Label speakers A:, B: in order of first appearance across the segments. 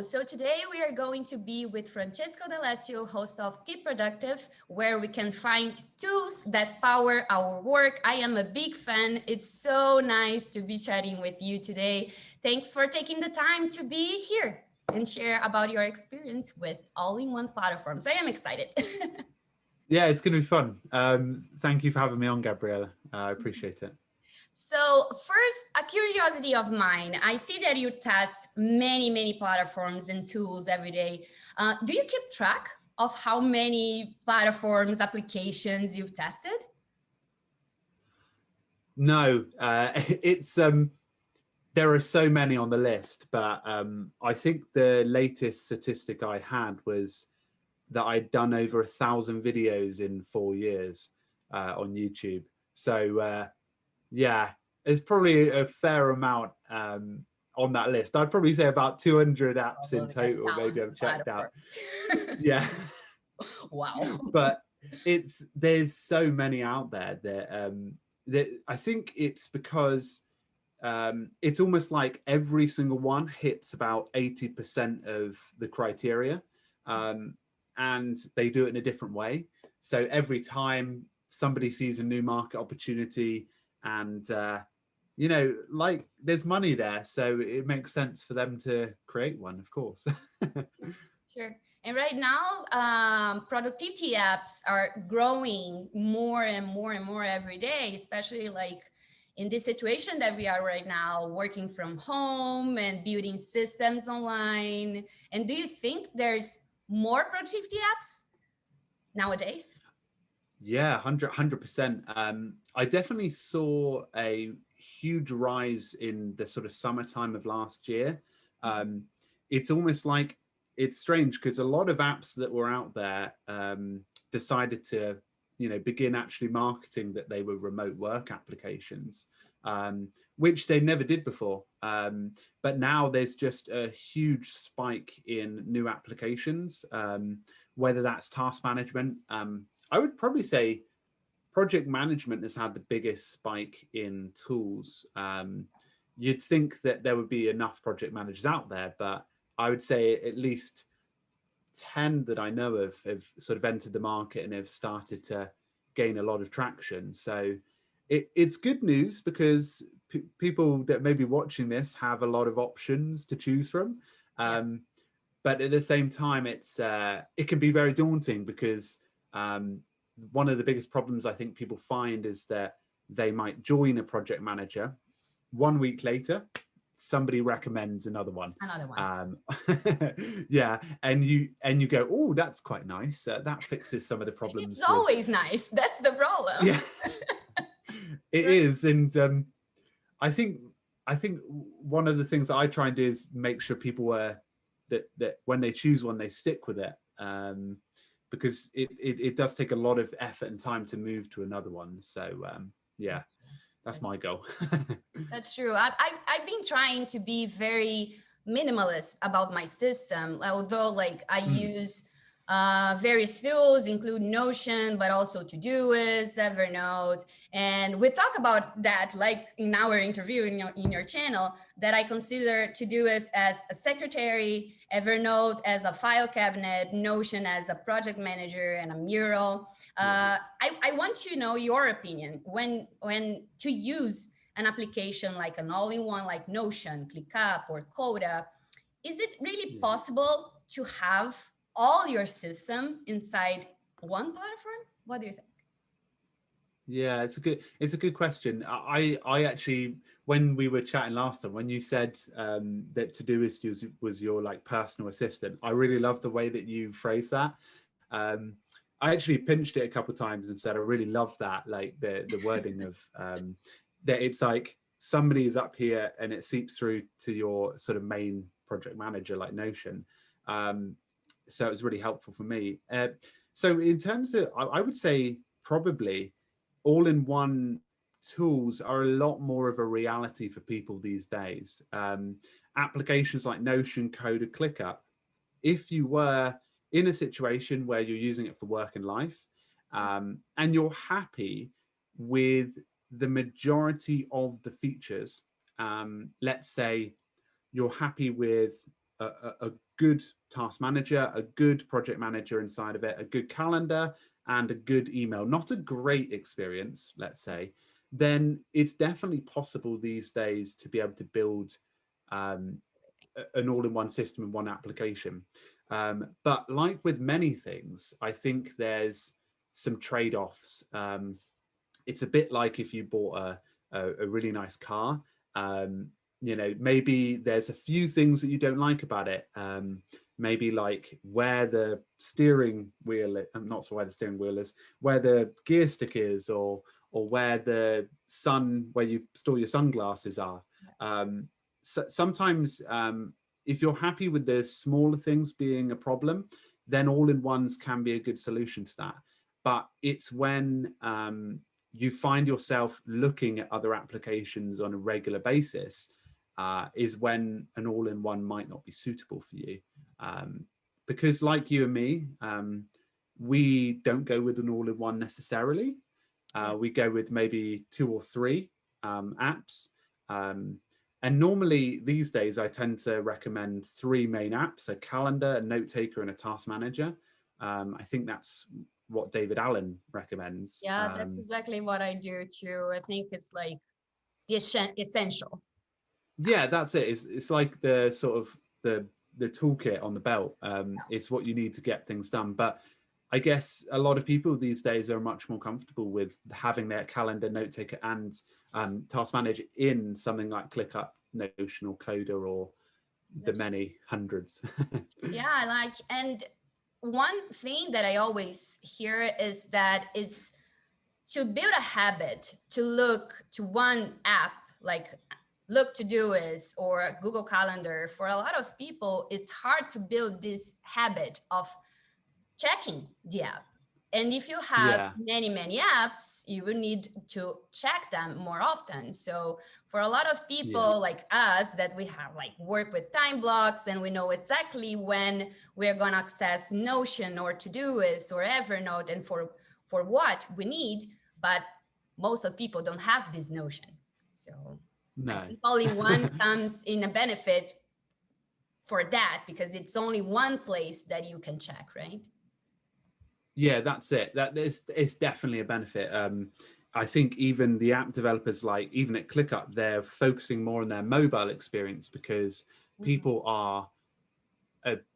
A: So today we are going to be with Francesco D'Alessio, host of Keep Productive, where we can find tools that power our work. I am a big fan. It's so nice to be chatting with you today. Thanks for taking the time to be here and share about your experience with all-in-one platforms. I am excited.
B: Yeah, it's going to be fun. Thank you for having me on, Gabriela. I appreciate it.
A: So first, a curiosity of mine. I see that you test many platforms and tools every day. Do you keep track of how many platforms, applications you've tested?
B: No, it's there are so many on the list, but I think the latest statistic I had was that I'd done over 1,000 videos in 4 years on YouTube. So yeah, there's probably a fair amount on that list. I'd probably say about 200 apps in total, maybe I've checked out. Yeah.
A: Wow.
B: But there's so many out there that I think it's because it's almost like every single one hits about 80% of the criteria, and they do it in a different way. So every time somebody sees a new market opportunity and you know, like there's money there, so it makes sense for them to create one, of course.
A: Sure. And right now, productivity apps are growing more and more every day, especially like in this situation that we are right now, working from home and building systems online. And do you think there's more productivity apps nowadays?
B: Yeah, 100%. I definitely saw a huge rise in the sort of summertime of last year. It's almost like, it's strange because a lot of apps that were out there decided to, you know, begin actually marketing that they were remote work applications, which they never did before. But now there's just a huge spike in new applications, whether that's task management. I would probably say project management has had the biggest spike in tools. You'd think that there would be enough project managers out there, but I would say at least 10 that I know of have sort of entered the market and have started to gain a lot of traction. So it's good news because people that may be watching this have a lot of options to choose from. But at the same time, it can be very daunting because one of the biggest problems I think people find is that they might join a project manager. 1 week later, somebody recommends another one. Yeah, and you go, oh, that's quite nice. That fixes some of the problems.
A: It's always nice. That's the problem.
B: Yeah, it is. And I think one of the things that I try and do is make sure people that when they choose one, they stick with it. Because it does take a lot of effort and time to move to another one. So yeah, that's my goal.
A: That's true. I've been trying to be very minimalist about my system, although like I use various tools, include Notion, but also Todoist, Evernote. And we talk about that like in our interview in your channel, that I consider Todoist as a secretary, Evernote as a file cabinet, Notion as a project manager and a mural. I want to know your opinion when to use an application like an all-in-one like Notion, ClickUp or Coda. Is it really possible to have all your system inside one platform? What do you think?
B: Yeah, it's a good question. I actually, when we were chatting last time, when you said that Todoist was your like personal assistant, I really love the way that you phrased that. I actually pinched it a couple of times and said I really love that, like the wording of that it's like somebody is up here and it seeps through to your sort of main project manager like Notion. So it was really helpful for me. So in terms of, I would say probably all-in-one tools are a lot more of a reality for people these days. Applications like Notion, Coda, ClickUp, if you were in a situation where you're using it for work and life, and you're happy with the majority of the features, let's say you're happy with a good task manager, a good project manager inside of it, a good calendar, and a good email, not a great experience, let's say, then it's definitely possible these days to be able to build an all-in-one system in one application. But like with many things, I think there's some trade-offs. It's a bit like if you bought a really nice car. You know, maybe there's a few things that you don't like about it. Maybe like where the steering wheel, not so where the steering wheel is, where the gear stick is, or where the where you store your sunglasses are. So sometimes if you're happy with the smaller things being a problem, then all-in-ones can be a good solution to that. But it's when you find yourself looking at other applications on a regular basis is when an all-in-one might not be suitable for you. Because like you and me, we don't go with an all-in-one necessarily. We go with maybe 2 or 3 apps. And normally these days, I tend to recommend 3 main apps: a calendar, a note taker, and a task manager. I think that's what David Allen recommends.
A: Yeah, that's exactly what I do too. I think it's like the essential.
B: Yeah, that's it. It's like the sort of the toolkit on the belt. It's what you need to get things done. But I guess a lot of people these days are much more comfortable with having their calendar, note taker, and task manager in something like ClickUp, Notion, or Coda, or the many hundreds.
A: Yeah, like, and one thing that I always hear is that it's to build a habit to look to one app, like look Todoist or Google Calendar. For a lot of people, it's hard to build this habit of checking the app. And if you have
B: Yeah.
A: many apps, you will need to check them more often. So for a lot of people like us that we have like work with time blocks and we know exactly when we're going to access Notion or Todoist or Evernote and for what we need, but most of people don't have this notion. So
B: No.
A: I think all-in-one comes in a benefit for that because it's only one place that you can check, right?
B: Yeah, that's it. It's definitely a benefit. I think even the app developers, like even at ClickUp, they're focusing more on their mobile experience because people are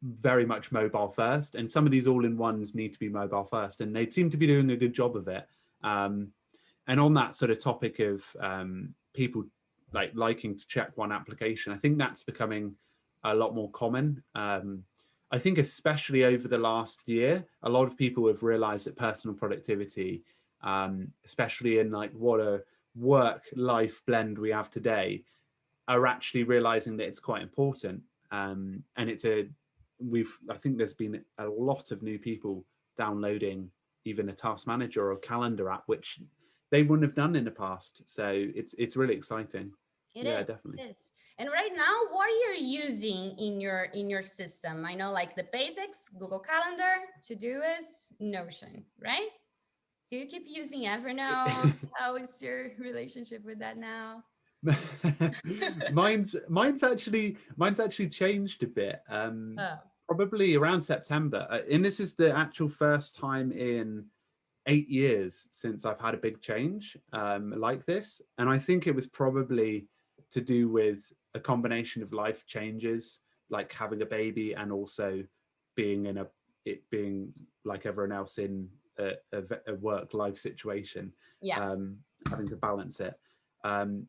B: very much mobile first, and some of these all-in-ones need to be mobile first, and they seem to be doing a good job of it. And on that sort of topic of people liking to check one application, I think that's becoming a lot more common. I think especially over the last year, a lot of people have realized that personal productivity, especially in like what a work-life blend we have today, are actually realizing that it's quite important. And I think there's been a lot of new people downloading even a task manager or a calendar app, which they wouldn't have done in the past. So it's really exciting. Definitely.
A: It is. And right now, what are you using in your system? I know like the basics, Google Calendar, Todoist, Notion, right? Do you keep using Evernote? How is your relationship with that now?
B: mine's actually changed a bit.
A: Oh.
B: Probably around September. And this is the actual first time in 8 years since I've had a big change like this. And I think it was probably to do with a combination of life changes, like having a baby and also being being like everyone else in a work life situation, having to balance it.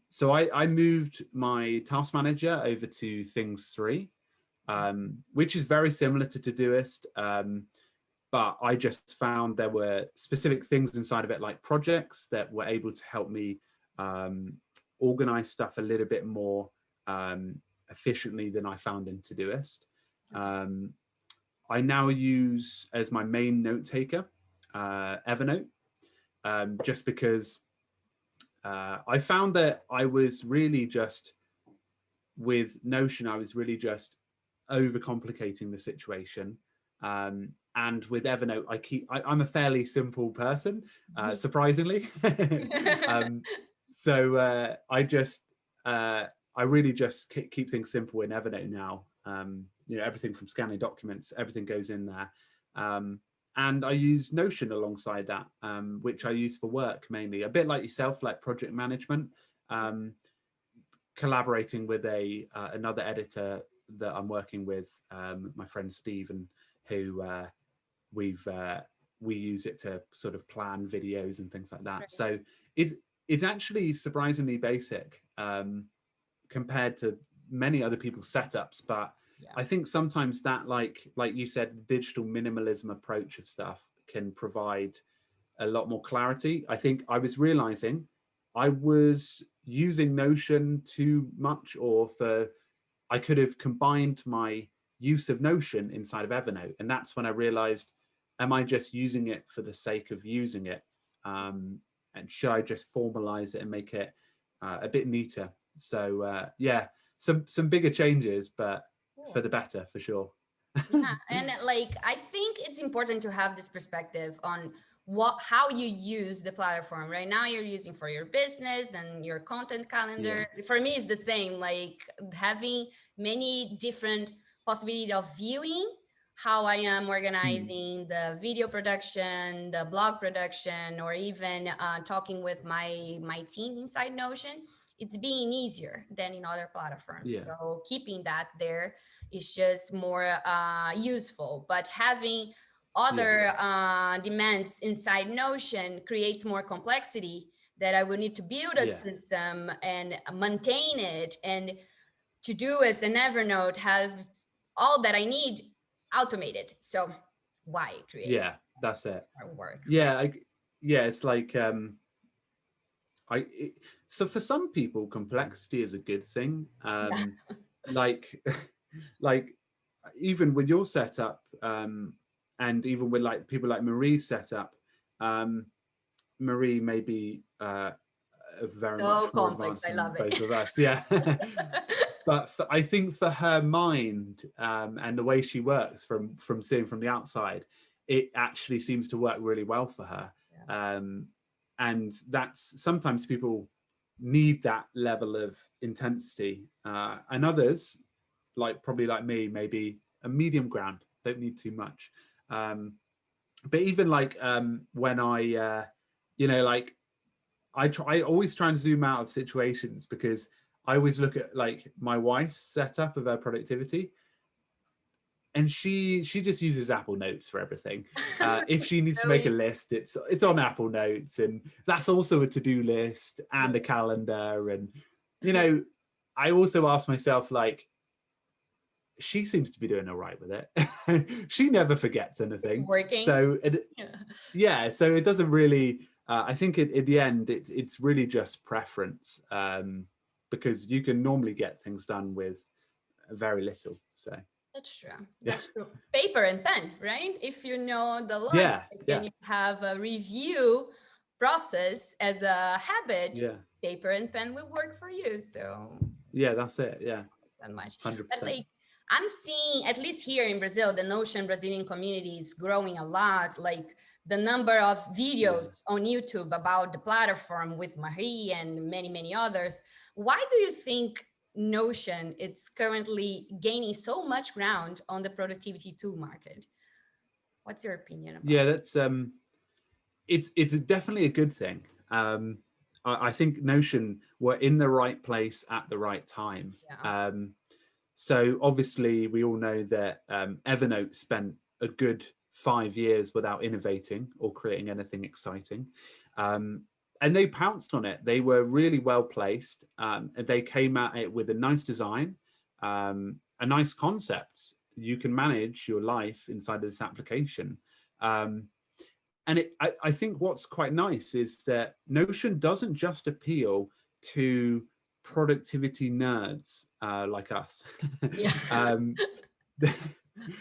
B: So I moved my task manager over to Things 3, which is very similar to Todoist. But I just found there were specific things inside of it, like projects that were able to help me organize stuff a little bit more efficiently than I found in Todoist. I now use as my main note taker Evernote, just because I found that I was really just with Notion, I was really just overcomplicating the situation. And with Evernote, I'm a fairly simple person, surprisingly. So I really just keep things simple in Evernote now. You know, everything from scanning documents, everything goes in there. And I use Notion alongside that, which I use for work mainly, a bit like yourself, like project management, collaborating with another editor that I'm working with, my friend Stephen, who we use it to sort of plan videos and things like that.
A: Right.
B: So it's actually surprisingly basic compared to many other people's setups, but I think sometimes that, like you said, digital minimalism approach of stuff can provide a lot more clarity. I think I was realizing I was using Notion too much, I could have combined my use of Notion inside of Evernote. And that's when I realized, am I just using it for the sake of using it? And should I just formalize it and make it a bit neater? So yeah, some bigger changes, but for the better, for sure.
A: Yeah, and like I think it's important to have this perspective on how you use the platform. Right now you're using for your business and your content calendar. For me it's the same, like having many different possibilities of viewing how I am organizing the video production, the blog production, or even talking with my team inside Notion. It's being easier than in other platforms. So keeping that there is just more useful. But having other demands inside Notion creates more complexity, that I would need to build a system and maintain it, and Todoist and Evernote have all that I need automated. So why create
B: that's it.
A: work?
B: It's like so for some people complexity is a good thing. Like like even with your setup, and even with like people like Marie's setup, Marie may be very
A: so
B: much more
A: complex.
B: advanced
A: I
B: than
A: love it.
B: both of us. But I think for her mind, and the way she works from seeing from the outside, it actually seems to work really well for her. And that's sometimes people need that level of intensity, and others, probably like me, maybe a medium ground, don't need too much. But even when I like I always try and zoom out of situations, because I always look at like my wife's setup of her productivity, and she just uses Apple Notes for everything. If she needs to make a list, it's on Apple Notes, and that's also a to-do list and a calendar. And I also ask myself, like, she seems to be doing all right with it. She never forgets anything.
A: Working.
B: So so it doesn't really. I think at the end, it's really just preference, because you can normally get things done with very little. So
A: that's true. That's true. Paper and pen, right? If you know the logic, and you have a review process as a habit, paper and pen will work for you. So
B: that's it.
A: It's not much.
B: 100%.
A: But like I'm seeing, at least here in Brazil, the Notion Brazilian community is growing a lot. Like the number of videos on YouTube about the platform with Marie and many, many others. Why do you think Notion it's currently gaining so much ground on the productivity tool market? What's your opinion about
B: that's it's definitely a good thing. I think Notion were in the right place at the right time. So obviously we all know that Evernote spent a good 5 years without innovating or creating anything exciting. And they pounced on it. They were really well placed. They came at it with a nice design, a nice concept. You can manage your life inside of this application. And I think what's quite nice is that Notion doesn't just appeal to productivity nerds like us.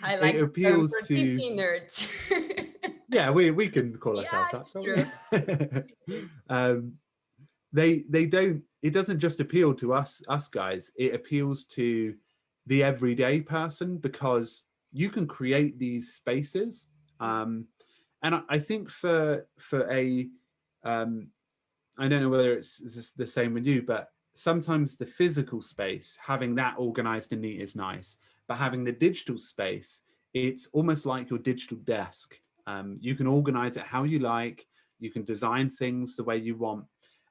A: I like
B: it appeals to
A: nerds.
B: we can call ourselves that. They don't. It doesn't just appeal to us guys. It appeals to the everyday person, because you can create these spaces. And I think for a I don't know whether it's the same with you, but sometimes the physical space, having that organized and neat is nice. but having the digital space, it's almost like your digital desk. You can organize it how you like, you can design things the way you want.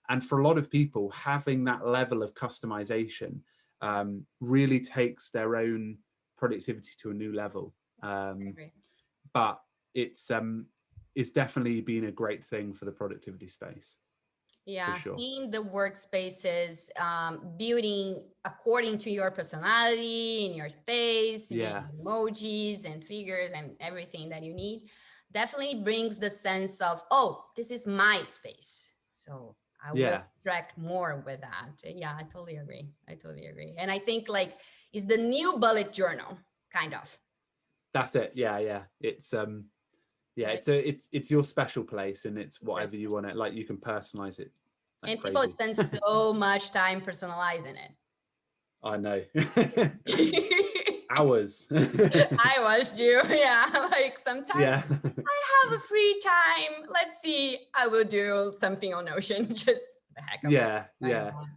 B: And for a lot of people, having that level of customization really takes their own productivity to a new level.
A: I agree.
B: But it's definitely been a great thing for the productivity space, for
A: Yeah,
B: sure.
A: seeing the workspaces building according to your personality and your taste, being
B: Yeah,
A: emojis and figures and everything that you need, definitely brings the sense of, oh, this is my space. So I will
B: yeah,
A: interact more with that. Yeah, I totally agree. I totally agree. And I think like it's the new bullet journal, kind of.
B: that's it. Yeah, yeah. Yeah,
A: Like
B: it's your special place, and it's whatever you
A: exactly.
B: want it. Like you can personalize it like
A: And people
B: crazy.
A: spend so much time personalizing
B: I know.
A: it.
B: Hours.
A: I was too. Yeah. Like sometimes
B: Yeah.
A: I have a free time. Let's see. I will do something on Notion. Just for the heck of it.
B: Yeah,
A: Why
B: yeah.
A: not?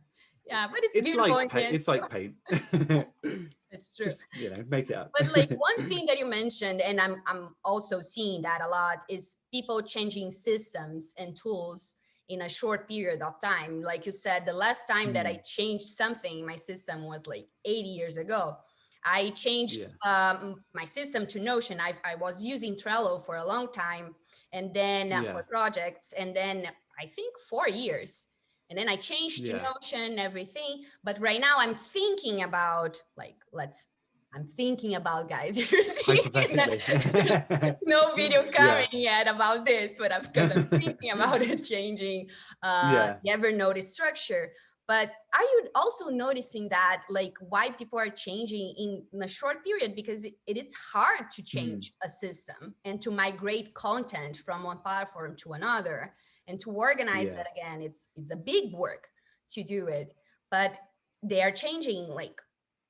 A: Yeah, but it's
B: It's
A: beautiful
B: like
A: in the
B: paint.
A: end.
B: It's like paint.
A: It's true.
B: Just, make it up.
A: But like one thing that you mentioned, and I'm also seeing that a lot, is people changing systems and tools in a short period of time. Like you said, the last time that I
B: Mm,
A: changed something in my system was like 80 years ago. I changed
B: yeah,
A: my system to Notion. I was using Trello for a long time, and then
B: yeah,
A: for projects, and then I think 4 years. And then I changed to
B: yeah.
A: Notion, everything. But right now I'm thinking about like, I'm thinking about, guys. You're seeing that
B: Hypothetically.
A: there's no video
B: Yeah,
A: coming yet about this, but because I'm thinking about it changing
B: yeah,
A: the Evernote structure. But are you also noticing that, like, why people are changing in a short period? Because it's hard to
B: mm,
A: change a system and to migrate content from one platform to another and to organize
B: yeah,
A: that again. It's a big work to do it, but they are changing like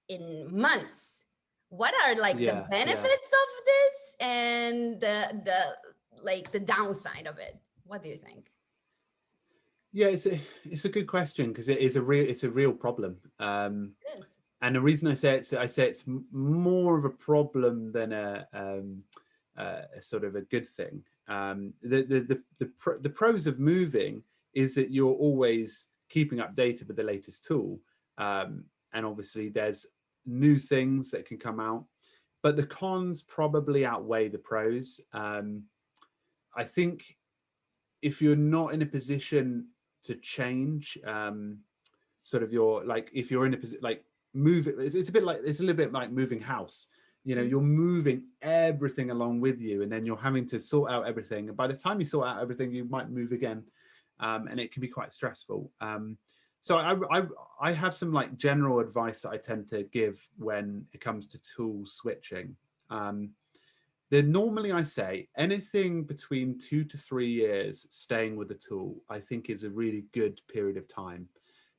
A: in months. What are like the
B: yeah,
A: benefits
B: yeah.
A: of this and the downside of it? What do you think?
B: Yeah, it's a good question because it's a real problem.
A: It is.
B: And the reason I say it's more of a problem than a sort of a good thing. The pros of moving is that you're always keeping updated with the latest tool, and obviously there's new things that can come out. But the cons probably outweigh the pros. I think if you're not in a position to change, sort of your like if you're in a position like move it's a bit like it's a little bit like moving house.
A: Mhm.
B: You're moving everything along with you, and then you're having to sort out everything, and by the time you sort out everything you might move again, and it can be quite stressful. So I have some like general advice that I tend to give when it comes to tool switching. Then normally I say anything between 2 to 3 years staying with the tool, I think is a really good period of time.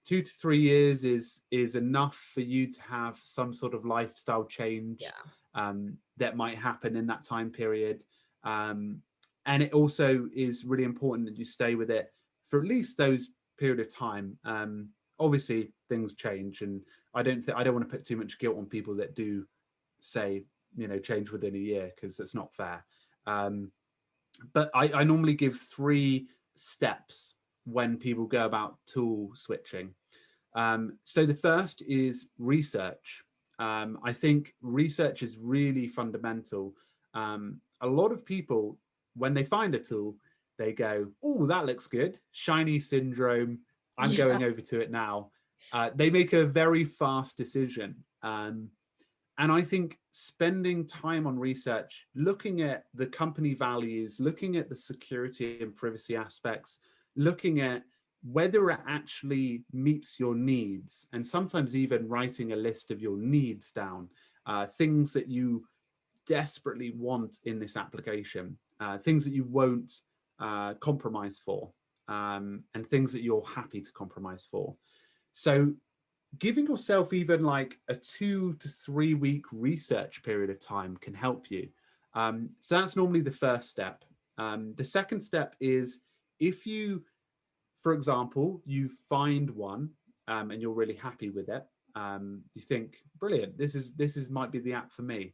B: 2 to 3 years is enough for you to have some sort of lifestyle change
A: Yeah.
B: that might happen in that time period. Um, and it also is really important that you stay with it for at least those period of time. Obviously, things change, and I don't want to put too much guilt on people that do say change within a year because it's not fair. Um, but I normally give 3 steps when people go about tool switching. So the first is research. I think research is really fundamental. A lot of people, when they find a tool, they go, "Oh, that looks good. Shiny syndrome. I'm
A: Yeah.
B: going over to it now." They make a very fast decision. And I think spending time on research, looking at the company values, looking at the security and privacy aspects, looking at whether it actually meets your needs, and sometimes even writing a list of your needs down, things that you desperately want in this application, things that you won't compromise for, and things that you're happy to compromise for. So giving yourself even like a 2 to 3 week research period of time can help you. So that's normally the first step. The second step is if you, for example, you find one and you're really happy with it, you think, brilliant, this is might be the app for me.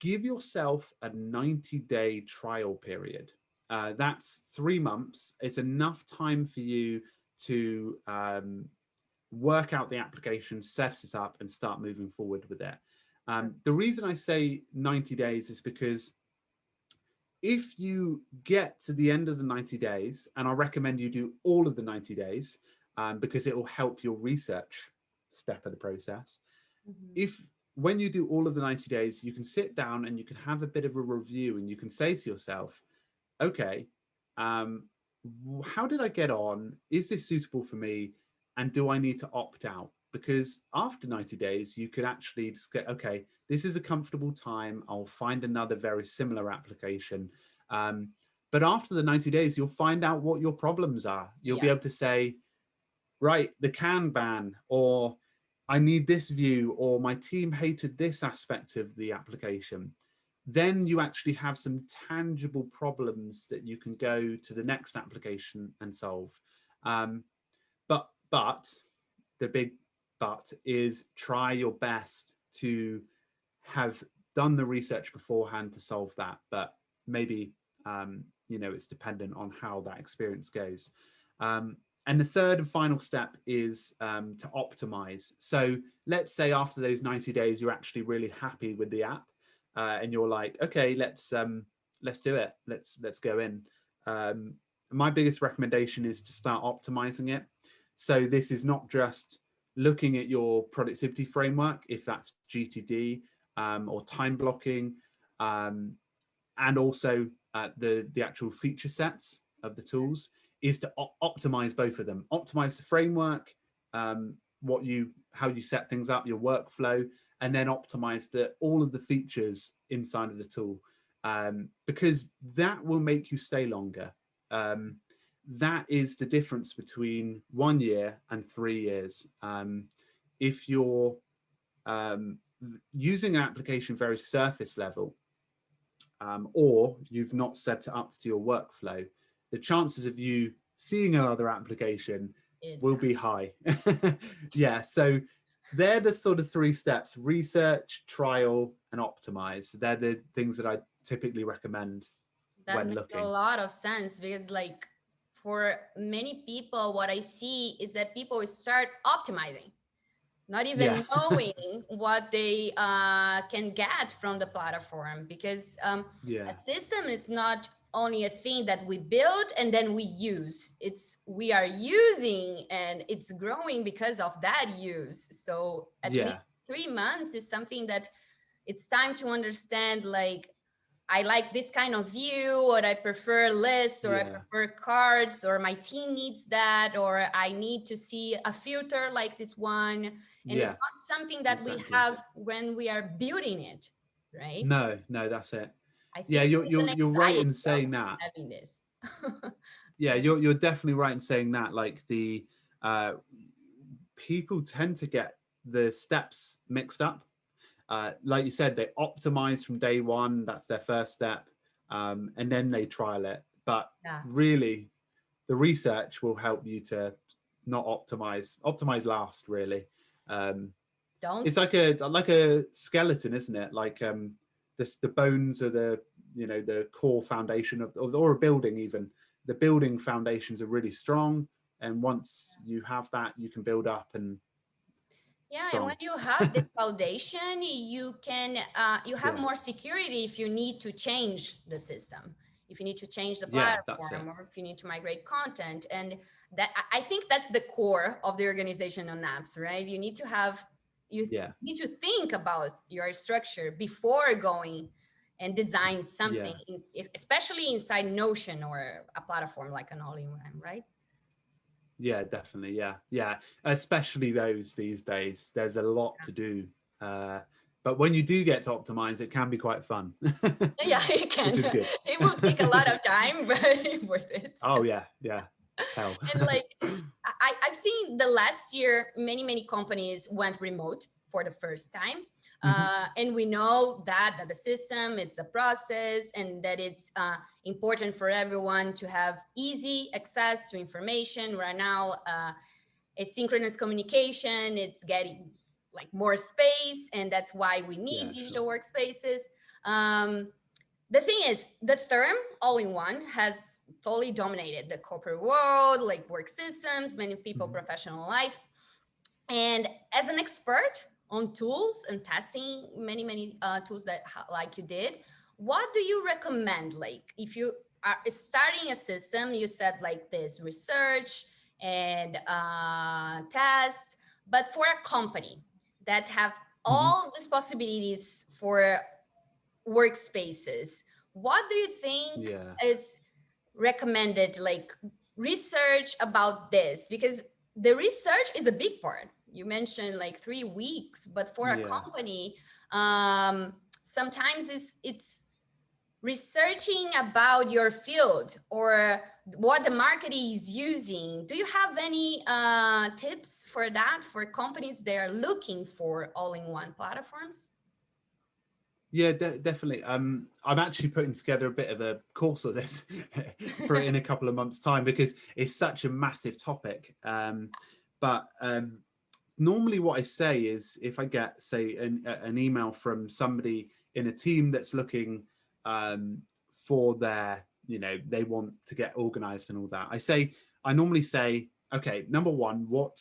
B: Give yourself a 90-day trial period. That's 3 months. It's enough time for you to work out the application, set it up, and start moving forward with it. The reason I say 90 days is because if you get to the end of the 90 days, and I recommend you do all of the 90 days, because it will help your research step of the process. If when you do all of the 90 days, you can sit down and you can have a bit of a review, and you can say to yourself, okay, how did I get on? Is this suitable for me? And do I need to opt out? Because after 90 days, you could actually just get, okay, this is a comfortable time. I'll find another very similar application. But after the 90 days, you'll find out what your problems are. You'll be able to say, right, the can ban, or I need this view, or my team hated this aspect of the application. Then you actually have some tangible problems that you can go to the next application and solve. But the big but is try your best to have done the research beforehand to solve that. But maybe, it's dependent on how that experience goes. And the third and final step is to optimize. So let's say after those 90 days, you're actually really happy with the app, and you're like, okay, let's do it. Let's go in. My biggest recommendation is to start optimizing it. So this is not just looking at your productivity framework, if that's GTD, or time blocking, and also the actual feature sets of the tools, is to optimize both of them. Optimize the framework, how you set things up, your workflow, and then optimize all of the features inside of the tool, because that will make you stay longer. That is the difference between 1 year and 3 years. If you're using an application very surface level, or you've not set it up to your workflow, the chances of you seeing another application will be high. Yeah, so they're the sort of 3 steps: research, trial, and optimize. They're the things that I typically recommend when looking.
A: That makes a lot of sense, because for many people, what I see is that people start optimizing, not even knowing what they can get from the platform, because a system is not only a thing that we build and then we use. We are using, and it's growing because of that use. So at least 3 months is something that it's time to understand, I like this kind of view, or I prefer lists, or I prefer cards, or my team needs that, or I need to see a filter like this one. And it's not something that we have when we are building it, right?
B: No, that's it.
A: I think
B: you're right in saying that.
A: Having this.
B: You're definitely right in saying that. Like the people tend to get the steps mixed up. Like you said, they optimize from day one. That's their first step, and then they trial it. But really, the research will help you to not optimize last, really. It's like a skeleton, isn't it? Like the bones are the core foundation or a building. Even the building foundations are really strong, and once you have that, you can build up and
A: and when you have the foundation, you can you have more security if you need to change the system, if you need to change the platform, or if you need to migrate content. And that, I think that's the core of the organization on apps, right? You need to have need to think about your structure before going and design something, especially inside Notion or a platform like an all-in-one, right?
B: Yeah, definitely. Yeah. Especially these days, there's a lot to do. But when you do get to optimize, it can be quite fun.
A: It can.
B: Which is good.
A: It will take a lot of time, but it's worth it.
B: Oh yeah. Hell.
A: And I've seen the last year, many companies went remote for the first time. And we know that the system, it's a process, and that it's important for everyone to have easy access to information right now. asynchronous communication, it's getting like more space, and that's why we need digital workspaces. The thing is, the term all-in-one has totally dominated the corporate world, like work systems, many people professional life. And as an expert on tools and testing many tools that like you did, what do you recommend? Like if you are starting a system, you said like this research and test, but for a company that have all these possibilities for workspaces, what do you think is recommended? Like research about this, because the research is a big part. You mentioned like 3 weeks, but for a company, sometimes it's researching about your field or what the market is using. Do you have any tips for that, for companies that are looking for all-in-one platforms?
B: Yeah, definitely. I'm actually putting together a bit of a course of this for in a couple of months' time, because it's such a massive topic. But normally what I say is, if I get, say, an email from somebody in a team that's looking for their, they want to get organized and all that, I normally say, okay, number one, what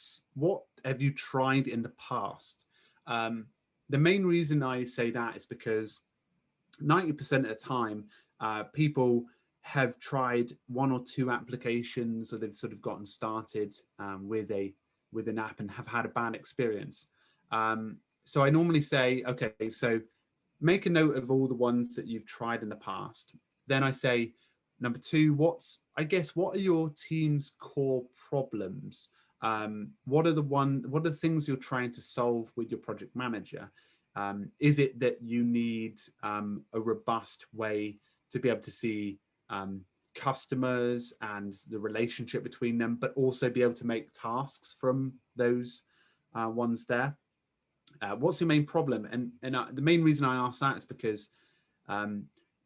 B: have you tried in the past? The main reason I say that is because 90% of the time, people have tried one or two applications, or they've sort of gotten started with an app and have had a bad experience. So I normally say, okay, so make a note of all the ones that you've tried in the past. Then I say, number two, what are your team's core problems? What are the things you're trying to solve with your project manager? Is it that you need a robust way to be able to see customers and the relationship between them, but also be able to make tasks from those ones there? What's your main problem? And the main reason I ask that is because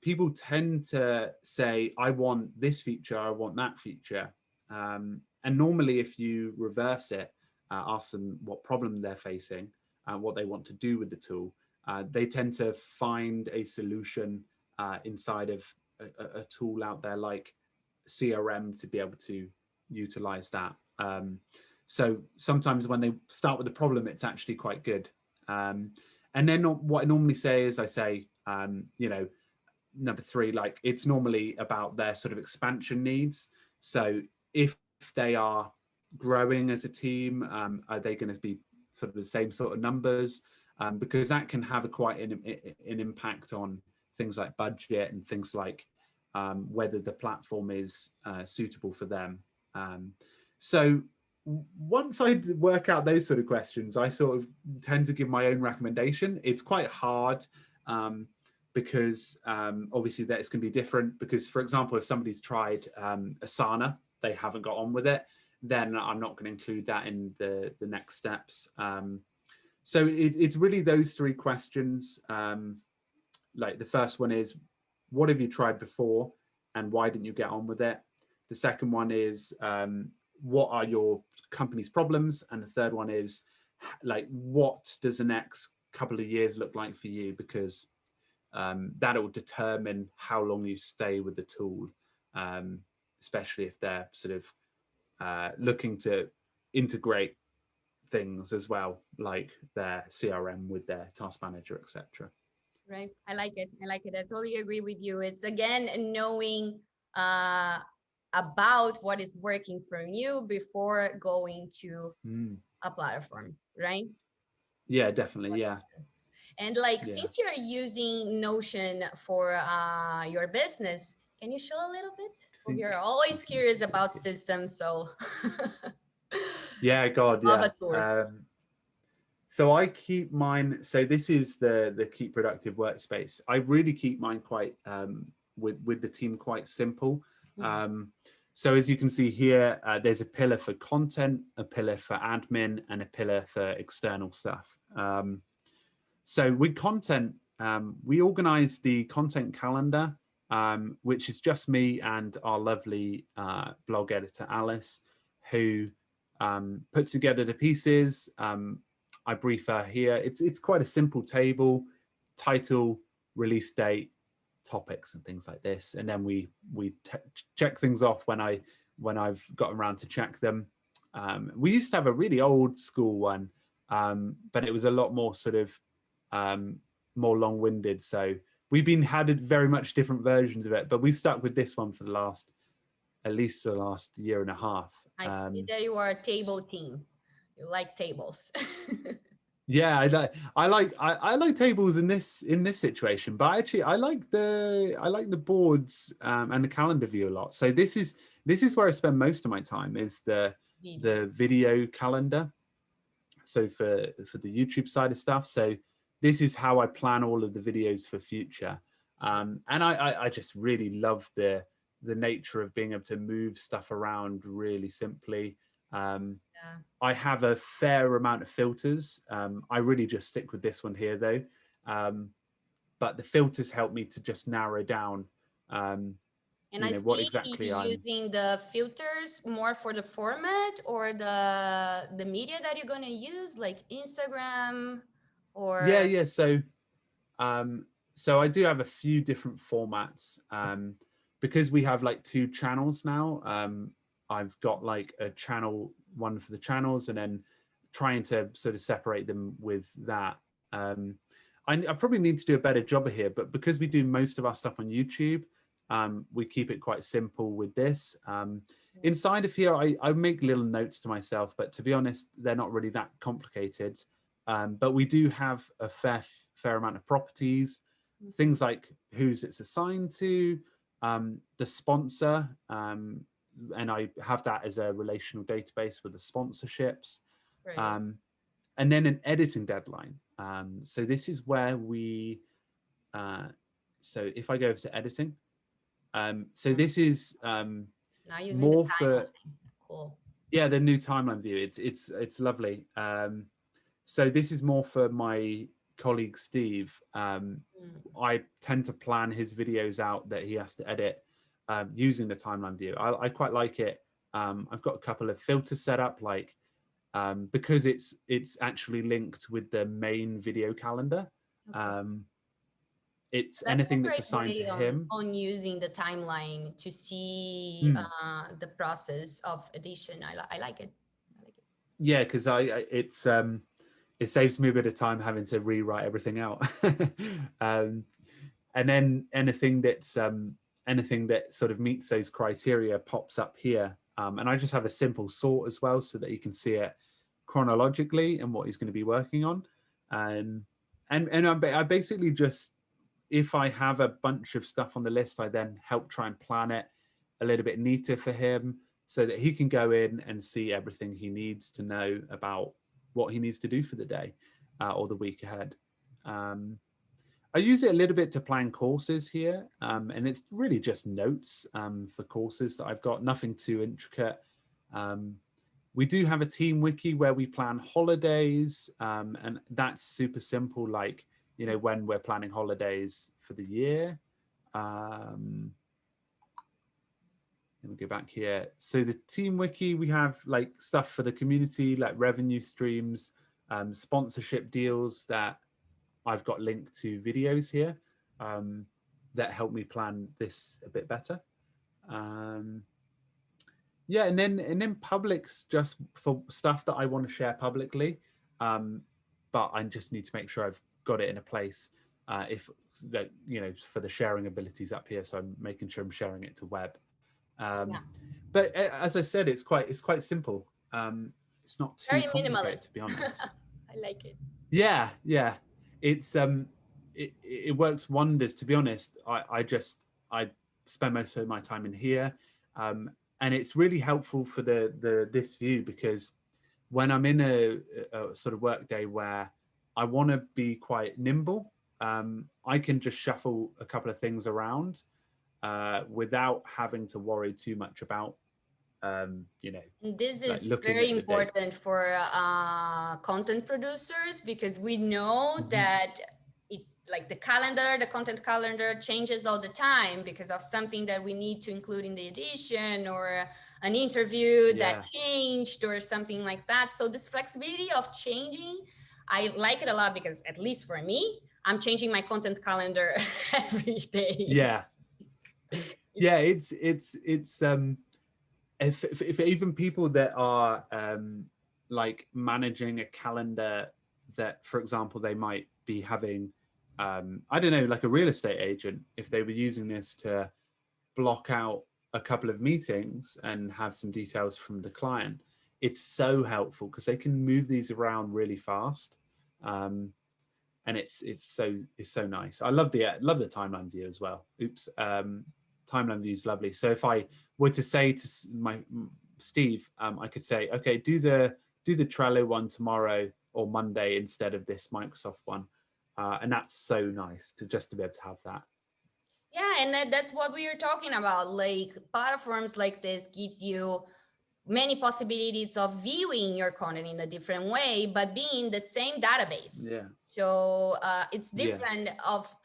B: people tend to say, I want this feature, I want that feature. And normally if you reverse it, ask them what problem they're facing, what they want to do with the tool, they tend to find a solution inside of a tool out there like CRM to be able to utilize that. So sometimes when they start with the problem, it's actually quite good. And then what I normally say is, I say, number three, like it's normally about their sort of expansion needs. So if they are growing as a team, are they going to be sort of the same sort of numbers? Because that can have quite an impact on things like budget and things like whether the platform is suitable for them. So once I work out those sort of questions, I sort of tend to give my own recommendation. It's quite hard because obviously that it's going to be different. Because, for example, if somebody's tried Asana, they haven't got on with it, then I'm not going to include that in the next steps. So it's really those three questions. Like the first one is, what have you tried before and why didn't you get on with it? The second one is, what are your company's problems? And the third one is, like, what does the next couple of years look like for you? Because that will determine how long you stay with the tool, especially if they're sort of looking to integrate things as well, like their CRM with their task manager, etc.
A: Right. I like it. I like it. I totally agree with you. It's again knowing about what is working for you before going to a platform, right?
B: Yeah, definitely. Yeah.
A: And like, since you're using Notion for your business, can you show a little bit? We're always curious about systems, so
B: yeah, God,
A: love
B: yeah.
A: a tour.
B: So I keep mine. So this is the Keep Productive workspace. I really keep mine quite with the team quite simple. So as you can see here, there's a pillar for content, a pillar for admin, and a pillar for external stuff. So with content, we organize the content calendar, which is just me and our lovely blog editor, Alice, who put together the pieces. I brief her here. It's quite a simple table: title, release date, topics, and things like this. And then we check things off when I've gotten around to check them. We used to have a really old school one, but it was a lot more sort of more long-winded. So we've had very much different versions of it, but we stuck with this one for at least the last year and a half.
A: I see that you are a table team. You like tables.
B: Yeah, I like tables in this situation, but actually I like the boards and the calendar view a lot. So this is where I spend most of my time, is the video calendar. So for the YouTube side of stuff. So this is how I plan all of the videos for future. And I just really love the nature of being able to move stuff around really simply. I have a fair amount of filters. I really just stick with this one here though. But the filters help me to just narrow down
A: and I see what exactly you're using the filters more for the format or the media that you're going to use, like Instagram or...
B: Yeah. So I do have a few different formats because we have like 2 channels now. I've got like a channel, one for the channels, and then trying to sort of separate them with that. I probably need to do a better job of here, but because we do most of our stuff on YouTube, we keep it quite simple with this. Inside of here, I make little notes to myself, but to be honest, they're not really that complicated. But we do have a fair amount of properties, things like who's it's assigned to, the sponsor, and I have that as a relational database with the sponsorships, right. And then an editing deadline. So this is where we, so if I go over to editing, so this is more for, cool. Yeah, the new timeline view. It's lovely. So this is more for my colleague Steve. I tend to plan his videos out that he has to edit using the timeline view. I quite like it. I've got a couple of filters set up, like because it's actually linked with the main video calendar. Okay. It's anything that's assigned to him.
A: On using the timeline to see the process of edition. I like it.
B: Yeah, because it saves me a bit of time having to rewrite everything out. And then anything that sort of meets those criteria pops up here. And I just have a simple sort as well, so that you can see it chronologically and what he's going to be working on. And I basically just, if I have a bunch of stuff on the list, I then help try and plan it a little bit neater for him, so that he can go in and see everything he needs to know about what he needs to do for the day or the week ahead. I use it a little bit to plan courses here, and it's really just notes for courses that I've got, nothing too intricate. We do have a team wiki where we plan holidays, and that's super simple, like, you know, when we're planning holidays for the year. Let me go back here. So the team wiki, we have like stuff for the community, like revenue streams, sponsorship deals that I've got linked to videos here that help me plan this a bit better. Yeah, and then publics just for stuff that I want to share publicly, but I just need to make sure I've got it in a place if that, you know, for the sharing abilities up here. So I'm making sure I'm sharing it to web. But as I said, it's quite simple. It's not too very complicated, to be honest.
A: I like it.
B: Yeah. It's it works wonders, to be honest. I spend most of my time in here, and it's really helpful for this view, because when I'm in a sort of work day where I want to be quite nimble, I can just shuffle a couple of things around without having to worry too much about, you know.
A: This is very important for content producers, because we know that like the calendar, the content calendar changes all the time because of something that we need to include in the edition, or an interview that changed or something like that. So this flexibility of changing, I like it a lot, because at least for me, I'm changing my content calendar every day.
B: Yeah. Yeah, it's if even people that are like managing a calendar that, for example, they might be having I don't know, like a real estate agent, if they were using this to block out a couple of meetings and have some details from the client, it's so helpful because they can move these around really fast. And it's so nice. I love the timeline view as well. Timeline view is lovely. So if I were to say to my Steve, I could say, okay, do the Trello one tomorrow or Monday instead of this Microsoft one, and that's so nice to just to be able to have that.
A: Yeah, and that's what we were talking about. Like platforms like this gives you many possibilities of viewing your content in a different way, but being the same database.
B: Yeah.
A: So it's different of,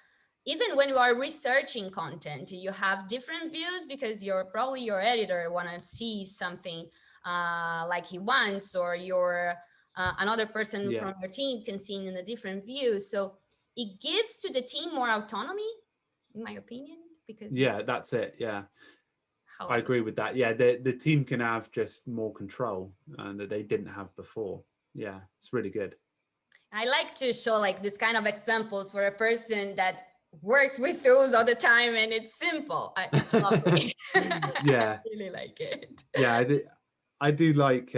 A: even when you are researching content, you have different views because probably your editor want to see something like he wants, or your another person from your team can see it in a different view. So it gives to the team more autonomy, in my opinion, because
B: that's it. I agree with that. The team can have just more control that they didn't have before. It's really good.
A: I like to show like this kind of examples for a person that works with tools all the time, and it's simple. It's lovely. I really like it.
B: I do like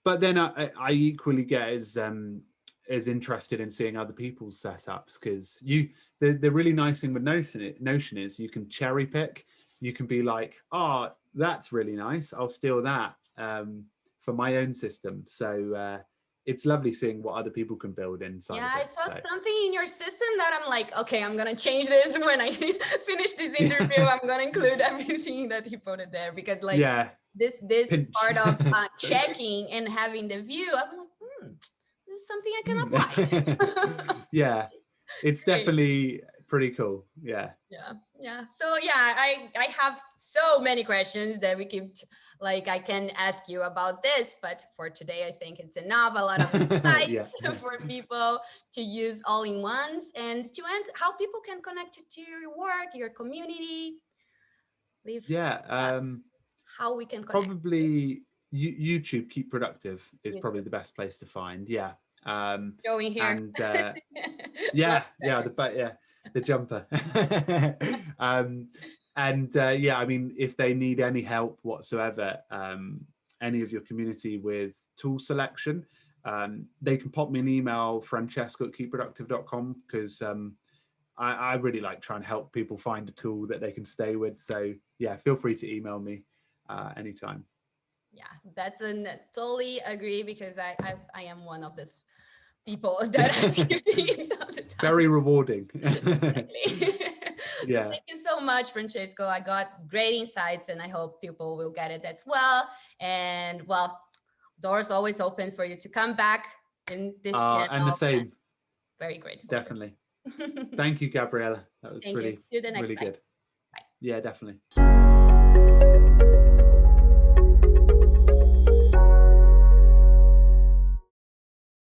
B: but then I equally get as interested in seeing other people's setups, because the really nice thing with Notion is you can cherry pick. You can be like, oh, that's really nice, I'll steal that for my own system. So it's lovely seeing what other people can build inside of it.
A: I saw something in your system that I'm like, okay, I'm gonna change this when I finish this interview. I'm gonna include everything that he put it there, because like this part of checking and having the view, I'm like, this is something I can apply.
B: It's definitely pretty cool.
A: So I have so many questions that we keep I can ask you about this, but for today I think it's enough. A lot of insights for people to use all-in-ones, and to end how people can connect to your work, your community. How we can connect.
B: Probably YouTube. Keep Productive is probably the best place to find.
A: Showing here.
B: And the jumper. I mean, if they need any help whatsoever, any of your community with tool selection, they can pop me an email, francesco@keepproductive.com, because I really like trying to help people find a tool that they can stay with. So feel free to email me anytime.
A: That's totally agree, because I am one of these people that ask you all the time.
B: Very rewarding.
A: So thank you so much, Francesco. I got great insights, and I hope people will get it as well. And well, doors always open for you to come back in this channel.
B: And the same.
A: Very grateful.
B: Definitely. Thank you, Gabriela. That was really
A: See you the next
B: really
A: time.
B: good.
A: Bye.
B: Definitely.